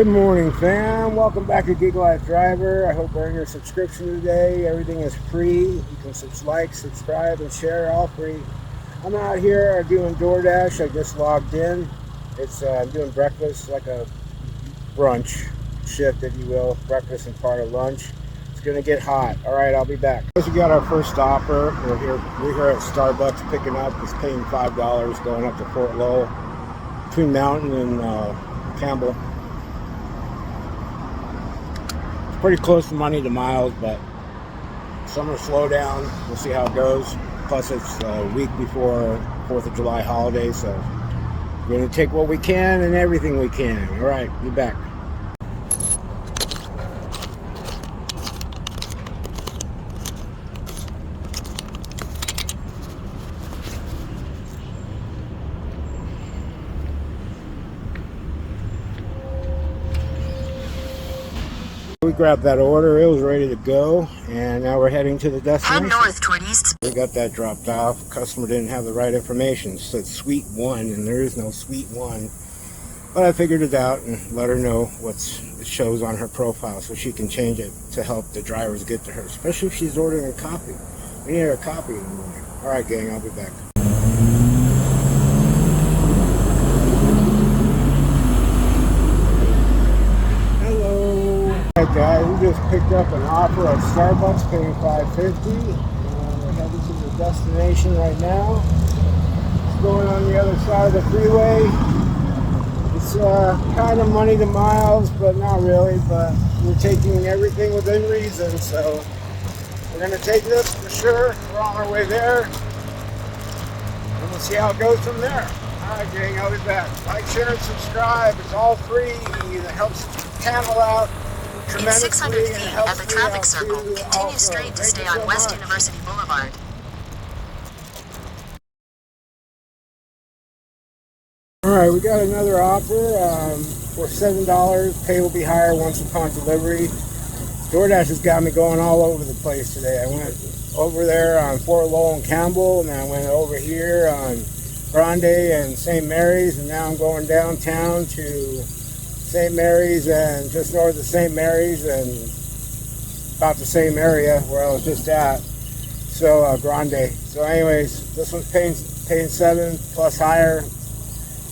Good morning, fam. Welcome back to Gig Life Driver. I hope earning your subscription today. Everything is free. You can like, subscribe, and share, all free. I'm out here doing DoorDash. I just logged in. I'm doing breakfast, like a brunch shift, if you will. Breakfast and part of lunch. It's gonna get hot. All right, I'll be back. We got our first stopper. We're here at Starbucks picking up. It's paying $5 going up to Fort Lowell, between Mountain and Campbell. Pretty close to money to miles, but summer slowdown. We'll see how it goes. Plus, it's a week before 4th of July holiday, so we're going to take what we can and everything we can. All right, be back. We grabbed that order, it was ready to go, and now we're heading to the destination. Head north toward East. We got that dropped off. Customer didn't have the right information. It said Suite 1, and there is no Suite 1. But I figured it out and let her know what it shows on her profile so she can change it to help the drivers get to her, especially if she's ordering a copy. We need her a copy in the morning. All right, gang, I'll be back. Alright guys, we just picked up an offer at Starbucks paying $5.50 and we're heading to the destination right now. It's going on the other side of the freeway. It's kind of money to miles, but not really, but we're taking everything within reason, so we're going to take this for sure. We're on our way there and we'll see how it goes from there. Alright gang, I'll be back. Like, share, and subscribe. It's all free. It helps the channel out. In 600 feet at the traffic circle, continue straight to stay on West University Boulevard. Alright, we got another offer for $7. Pay will be higher once upon delivery. DoorDash has got me going all over the place today. I went over there on Fort Lowell and Campbell, and then I went over here on Grande and St. Mary's, and now I'm going downtown to St. Mary's and just north of St. Mary's and about the same area where I was just at. So Grande. So anyways, this one's paying $7 plus higher.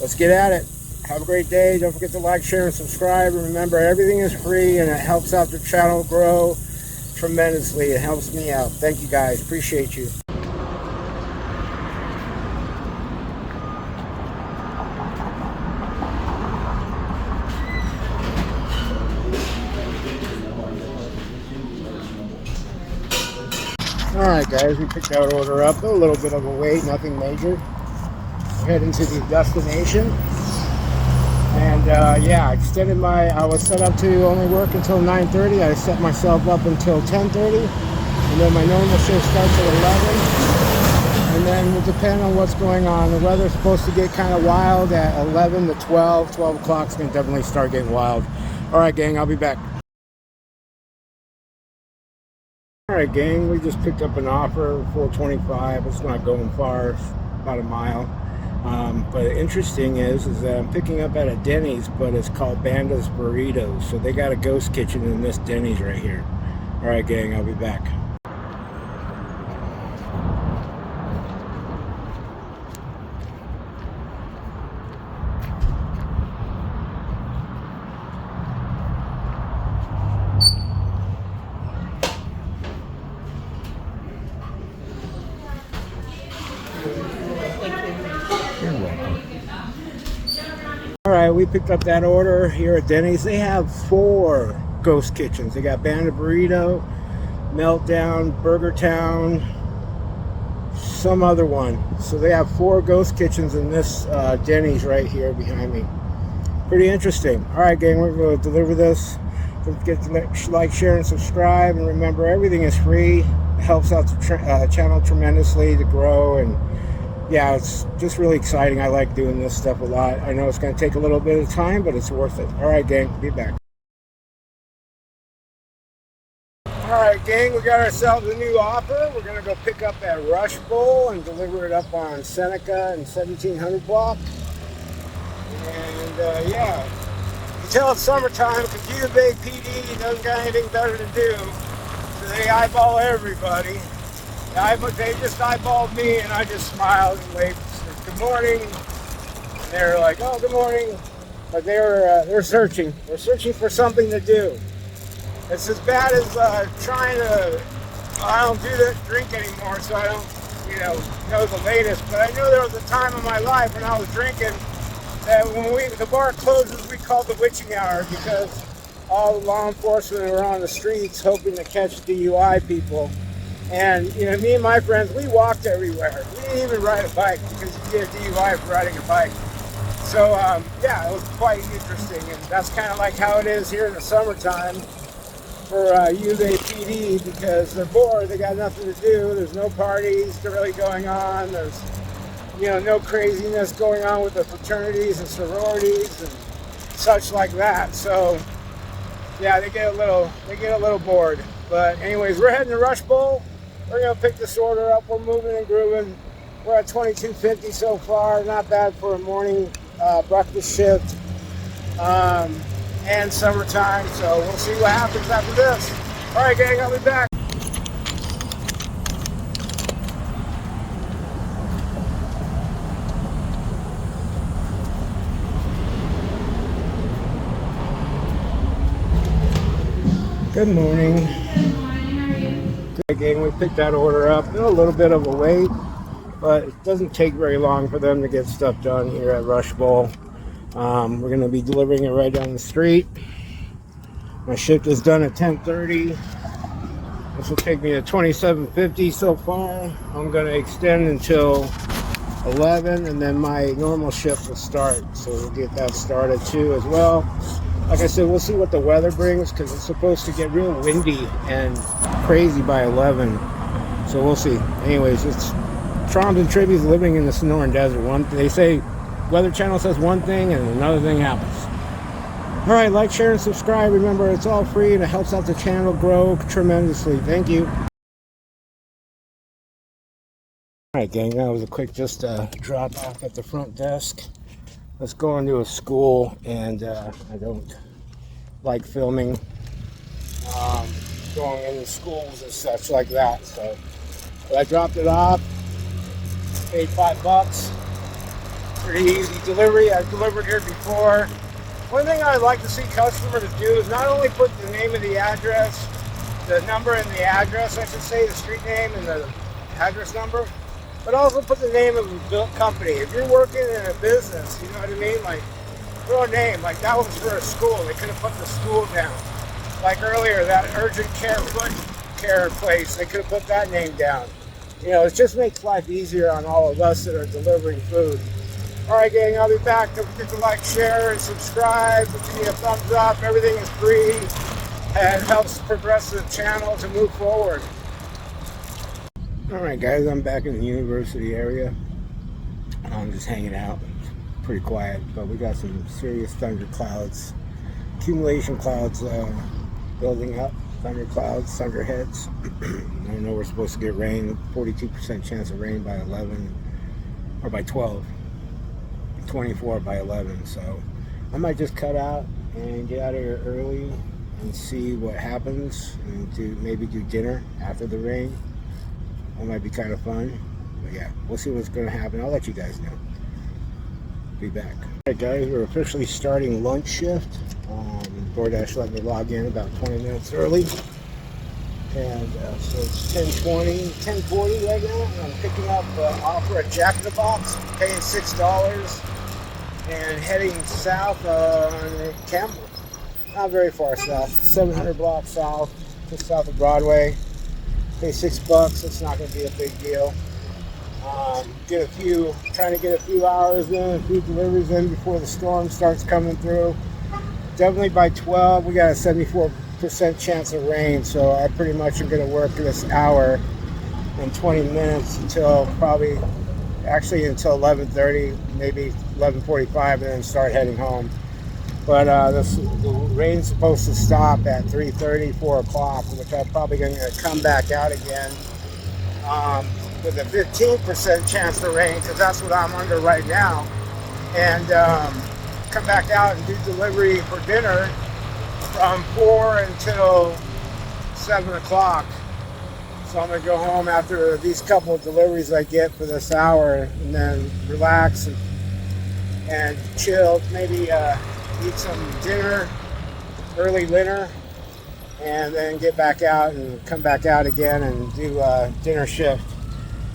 Let's get at it. Have a great day. Don't forget to like, share, and subscribe. And remember, everything is free and it helps out the channel grow tremendously. It helps me out. Thank you guys. Appreciate you. Alright guys, we picked that order up. A little bit of a wait, nothing major. Heading to the destination. And yeah, I was set up to only work until 9:30. I set myself up until 10:30. And then my normal shift starts at 11. And then it will depend on what's going on. The weather's supposed to get kind of wild at 11 to 12. 12 o'clock is going to definitely start getting wild. Alright gang, I'll be back. Alright gang, we just picked up an offer, $4.25. It's not going far, it's about a mile. But interesting is that I'm picking up at a Denny's, but it's called Banda's Burritos. So they got a ghost kitchen in this Denny's right here. Alright gang, I'll be back. Alright, we picked up that order here at Denny's. They have 4 ghost kitchens. They got Banda Burrito, Meltdown, Burger Town, some other one. So they have 4 ghost kitchens in this Denny's right here behind me. Pretty interesting. Alright gang, we're going to deliver this. Don't forget to like, share, and subscribe. And remember, everything is free. It helps out the channel tremendously to grow, and yeah, it's just really exciting. I like doing this stuff a lot. I know it's going to take a little bit of time, but it's worth it. All right, gang, be back. All right, gang, we got ourselves a new offer. We're going to go pick up that Rush Bowl and deliver it up on Seneca and 1700 block. And yeah, until it's summertime, because U Bay PD doesn't got anything better to do. So they eyeball everybody. They just eyeballed me, and I just smiled and waved, said, good morning. And they were like, oh, good morning. But they're searching. They're searching for something to do. It's as bad as trying to. I don't drink anymore, so I don't, know the latest. But I knew there was a time in my life when I was drinking that when the bar closes, we called the witching hour, because all the law enforcement were on the streets hoping to catch DUI people. And me and my friends, we walked everywhere. We didn't even ride a bike, because you get a DUI for riding a bike. So yeah, it was quite interesting, and that's kind of like how it is here in the summertime for U Bay PD, because they're bored, they got nothing to do, there's no parties really going on, there's no craziness going on with the fraternities and sororities and such like that. So yeah, they get a little bored. But anyways, we're heading to Rush Bowl. We're gonna pick this order up. We're moving and grooving. We're at $22.50 so far. Not bad for a morning breakfast shift. And summertime, so we'll see what happens after this. All right, gang, I'll be back. Good morning. Good, gang, we picked that order up. A little bit of a wait, but it doesn't take very long for them to get stuff done here at Rush Bowl. We're going to be delivering it right down the street. My shift is done at 10:30. This will take me to $27.50 so far. I'm going to extend until 11, and then my normal shift will start. So we'll get that started too as well. Like I said, we'll see what the weather brings, because it's supposed to get real windy and crazy by 11. So we'll see. Anyways, it's Troms and Tribby's living in the Sonoran Desert. They say Weather Channel says one thing and another thing happens. All right, like, share, and subscribe. Remember, it's all free and it helps out the channel grow tremendously. Thank you. All right, gang, that was a quick drop off at the front desk. Let's go into a school, and I don't like filming going into schools and such like that. So I dropped it off, paid $5. Pretty easy delivery. I've delivered here before. One thing I'd like to see customers do is not only put the name of the address, the number and the address, I should say, the street name and the address number, but also put the name of the company. If you're working in a business, you know what I mean? Like, throw a name. Like, that was for a school. They could have put the school down. Like earlier, that urgent care foot care place, they could have put that name down. It just makes life easier on all of us that are delivering food. All right, gang, I'll be back. Don't forget to like, share, and subscribe. Give me a thumbs up. Everything is free and helps progress the channel to move forward. All right, guys, I'm back in the university area. I'm just hanging out. It's pretty quiet, but we got some serious thunder clouds, accumulation clouds building up. Thunder clouds, thunder heads. I know we're supposed to get rain. 42% chance of rain by 11 or by 12. 24 by 11, so I might just cut out and get out of here early and see what happens, and maybe do dinner after the rain. That might be kind of fun, but yeah, we'll see what's going to happen. I'll let you guys know. Be back. All right, guys, we're officially starting lunch shift. DoorDash let me log in about 20 minutes early, and so it's 10:40 right now. I'm picking up offer at Jack in the Box, paying $6. And heading south on Campbell. Not very far south, 700 blocks south, just south of Broadway. Pay $6, it's not going to be a big deal. Trying to get a few hours in, a few deliveries in before the storm starts coming through. Definitely by 12, we got a 74% chance of rain, so I pretty much am going to work this hour and 20 minutes until until 11:30, maybe 11:45, and then start heading home. But the rain's supposed to stop at 3:30, 4 o'clock, which I'm probably going to come back out again with a 15% chance of rain, because that's what I'm under right now. And come back out and do delivery for dinner from 4 until 7 o'clock. So I'm gonna go home after these couple of deliveries I get for this hour, and then relax and chill. Maybe eat some dinner, early dinner, and then get back out and come back out again and do dinner shift.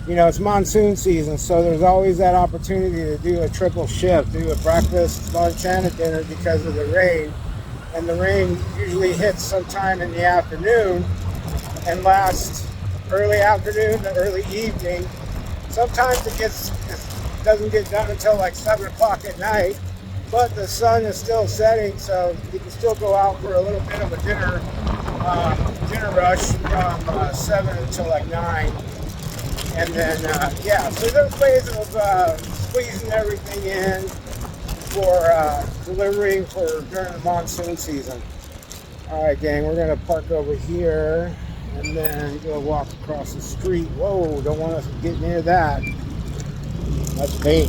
You know, it's monsoon season, so there's always that opportunity to do a triple shift, do a breakfast, lunch, and a dinner because of the rain. And the rain usually hits sometime in the afternoon and lasts early afternoon to early evening. Sometimes it doesn't get done until like 7 o'clock at night, but the sun is still setting, so you can still go out for a little bit of a dinner rush from 7 until like 9. And then, yeah, so there's ways of squeezing everything in for delivering for during the monsoon season. All right, gang, we're gonna park over here and then go walk across the street. Whoa, don't want us to get near that. That's paint.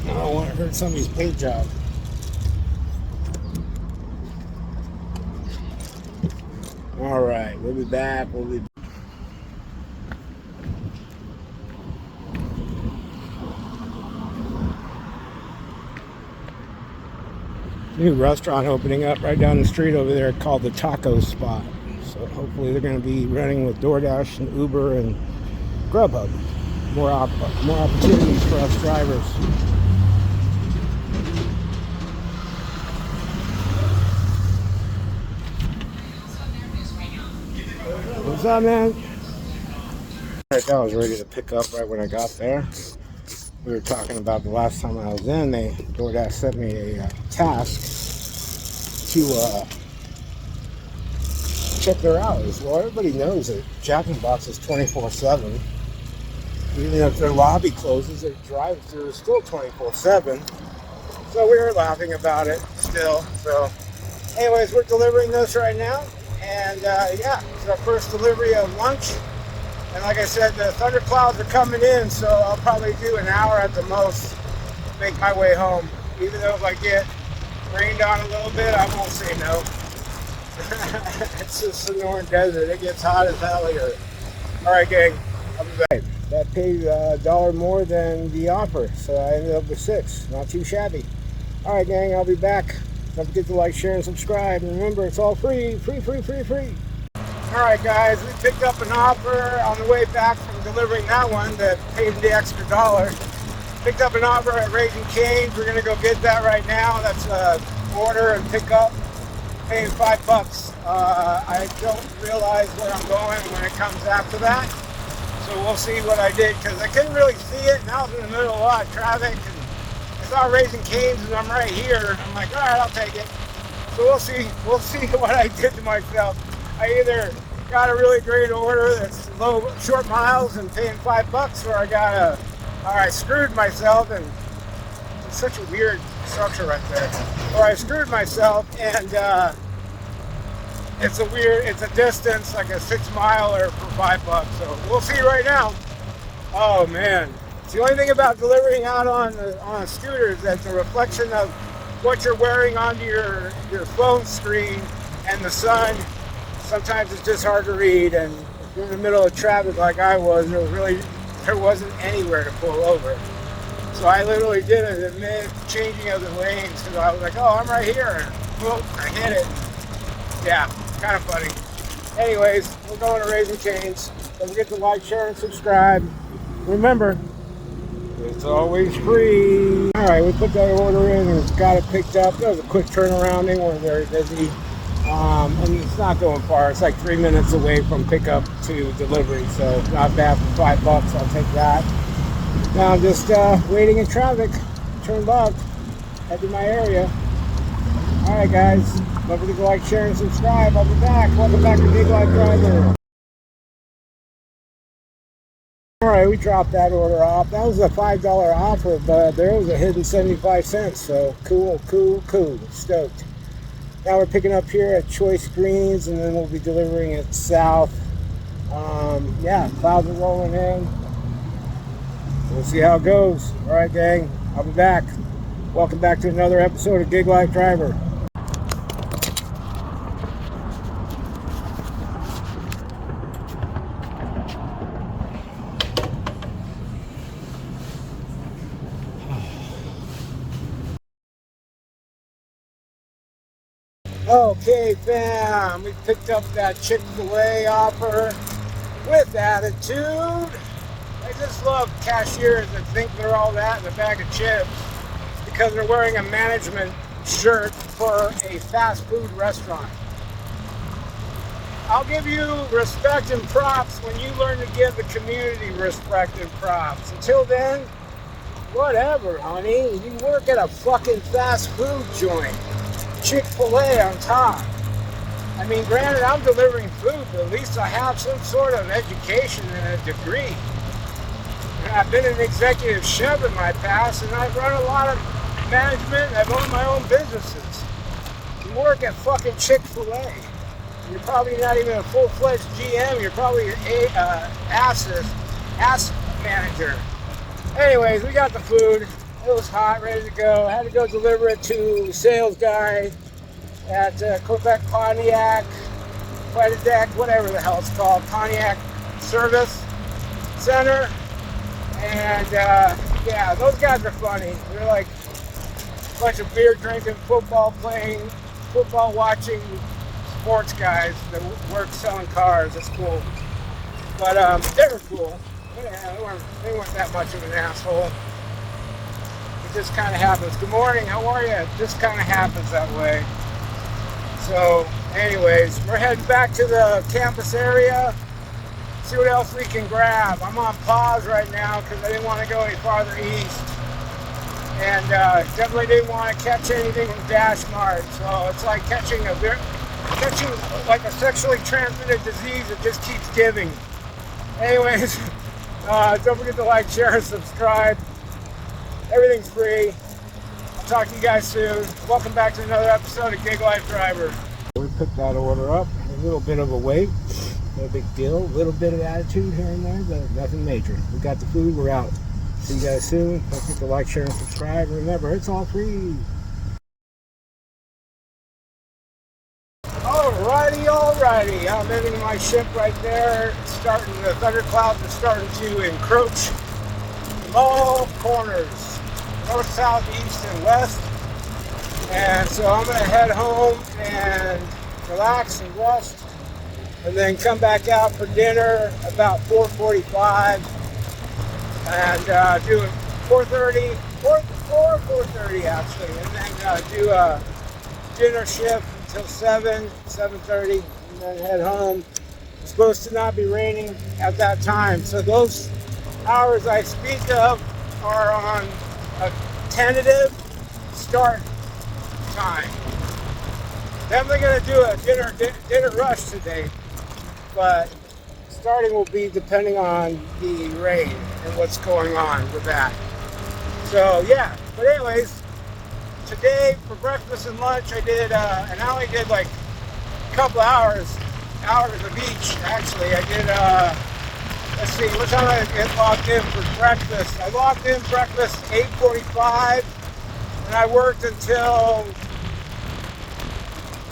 I don't want to hurt somebody's paint job. All right, we'll be back. New restaurant opening up right down the street over there called the Taco Spot. So hopefully they're going to be running with DoorDash and Uber and Grubhub. More opportunities for us drivers. What's up, man? Alright, I was ready to pick up right when I got there. We were talking about the last time I was in, DoorDash sent me a task to check their hours. Well, everybody knows that Jack in the Box is 24/7. Even if their lobby closes, their drive-thru is still 24/7. So we were laughing about it still. So anyways, we're delivering this right now. And yeah, it's our first delivery of lunch. And like I said, the thunderclouds are coming in, so I'll probably do an hour at the most, make my way home. Even though if I get rained on a little bit, I won't say no. It's the Sonoran Desert. It gets hot as hell here. All right, gang, I'll be back. That paid $1 more than the offer, so I ended up with $6. Not too shabby. All right, gang, I'll be back. Don't forget to like, share, and subscribe. And remember, it's all free. Free. Alright guys, we picked up an offer on the way back from delivering that one that paid the extra $1. Picked up an offer at Raising Cane's. We're going to go get that right now. That's order and pick up, paying $5. I don't realize where I'm going when it comes after that. So we'll see what I did, because I couldn't really see it and I was in the middle of a lot of traffic. And I saw Raising Cane's and I'm right here. I'm like, alright, I'll take it. So we'll see what I did to myself. I either got a really great order that's short miles and paying $5, or I screwed myself, and it's such a weird structure right there. Or I screwed myself, and it's a distance, like a 6-miler for $5. So we'll see right now. Oh man, it's the only thing about delivering out on a scooter is that the reflection of what you're wearing onto your phone screen and the sun. Sometimes it's just hard to read, and if you're in the middle of traffic like I was, there wasn't anywhere to pull over. So I literally did it amid changing of the lanes, because I was like, oh, I'm right here, and whoop, I hit it. Yeah, kind of funny. Anyways, we're going to Raising Cane's. Don't forget to like, share, and subscribe. Remember, it's always free. All right, we put that order in and got it picked up. That was a quick turnarounding. We're very busy. And it's not going far. It's like 3 minutes away from pickup to delivery, so not bad for $5. I'll take that. Now I'm just waiting in traffic. Turn left, head to my area. All right, guys. Don't forget to like, share, and subscribe. I'll be back. Welcome back to Big Life Driver. All right, we dropped that order off. That was a $5 offer, but there was a hidden 75 cents. So cool. Stoked. Now we're picking up here at Choice Greens, and then we'll be delivering it south. Yeah, clouds are rolling in. We'll see how it goes. All right, gang. I'll be back. Welcome back to another episode of Gig Life Driver. Okay, fam, we picked up that Chick-fil-A offer with attitude. I just love cashiers that think they're all that in a bag of chips because they're wearing a management shirt for a fast food restaurant. I'll give you respect and props when you learn to give the community respect and props. Until then, whatever, honey. You work at a fucking fast food joint. Chick-fil-A on top. I mean, granted, I'm delivering food, but at least I have some sort of education and a degree. And I've been an executive chef in my past, and I've run a lot of management, and I've owned my own businesses. You work at fucking Chick-fil-A. You're probably not even a full-fledged GM, you're probably an ass manager. Anyways, we got the food. It was hot, ready to go. I had to go deliver it to a sales guy at Quebec Pontiac, Deck, whatever the hell it's called, Pontiac Service Center. And yeah, those guys are funny. They're like a bunch of beer drinking, football playing, football watching sports guys that work selling cars. It's cool. But they were cool. Yeah, they weren't that much of an asshole. It just kind of happens. Good morning, how are you? It just kind of happens that way. So, anyways, we're heading back to the campus area. See what else we can grab. I'm on pause right now because I didn't want to go any farther east. And definitely didn't want to catch anything from Dash Mart. So it's like catching like a sexually transmitted disease that just keeps giving. Anyways, don't forget to like, share, and subscribe. Everything's free. I'll talk to you guys soon. Welcome back to another episode of Gig Life Driver. We picked that order up. A little bit of a wait. No big deal. A little bit of attitude here and there, but nothing major. We got the food. We're out. See you guys soon. Don't forget to like, share, and subscribe. Remember, it's all free. Alrighty. I'm ending my shift right there. The thunderclouds are starting to encroach from all corners. North, south, east, and west. And so I'm going to head home and relax and rest. And then come back out for dinner about 4:45. And do 4:30, 4:30 actually. And then do a dinner shift until 7:30. And then head home. It's supposed to not be raining at that time. So those hours I speak of are on a tentative start time. Definitely going to do a dinner rush today, but starting will be depending on the rain and what's going on with that. So yeah, but anyways, today for breakfast and lunch I did, and I only did like a couple hours of each actually. I did, let's see, what time I get logged in for breakfast? I logged in breakfast 8:45, and I worked until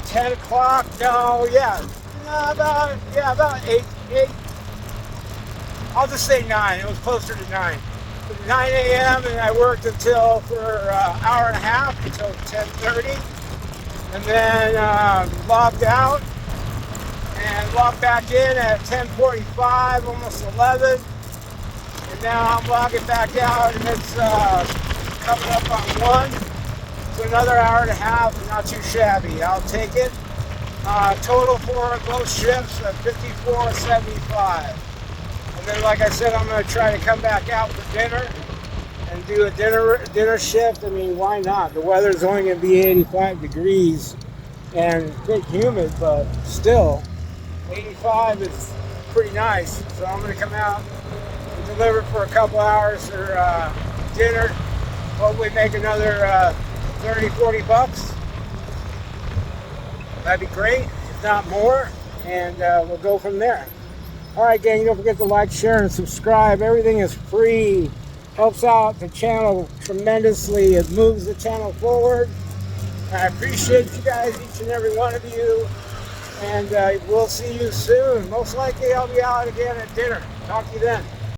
10 o'clock. About 8. I'll just say 9. It was closer to 9. 9 a.m. and I worked until for an hour and a half until 10:30, and then logged out. And logged back in at 10:45, almost 11. And now I'm logging back out, and it's coming up on 1. So another hour and a half, not too shabby. I'll take it. Total for both shifts of $54.75. And then, like I said, I'm going to try to come back out for dinner and do a dinner shift. I mean, why not? The weather's only going to be 85 degrees and a bit humid, but still. 85 is pretty nice, so I'm going to come out and deliver for a couple hours for dinner. Hopefully make another 30, 40 bucks. That'd be great, if not more, and we'll go from there. Alright gang, don't forget to like, share, and subscribe. Everything is free. Helps out the channel tremendously. It moves the channel forward. I appreciate you guys, each and every one of you. And we'll see you soon. Most likely I'll be out again at dinner. Talk to you then.